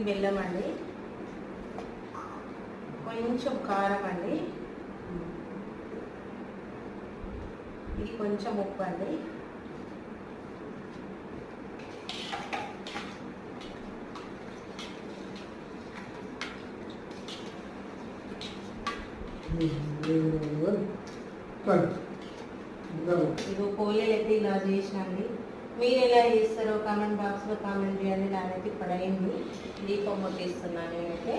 బెల్లం అండి, కొంచెం కారం అండి, ఇది కొంచెం ఉప్పు అండి, ఇది పోలేలు అయితే ఇలా చేసినండి. మీరు ఎలా చేస్తారో కామెంట్ బాక్స్లో కామెంట్ చేయండి. నాకైతే ఇప్పుడు అయింది, దీపం ముట్టిస్తున్నాను నేనైతే.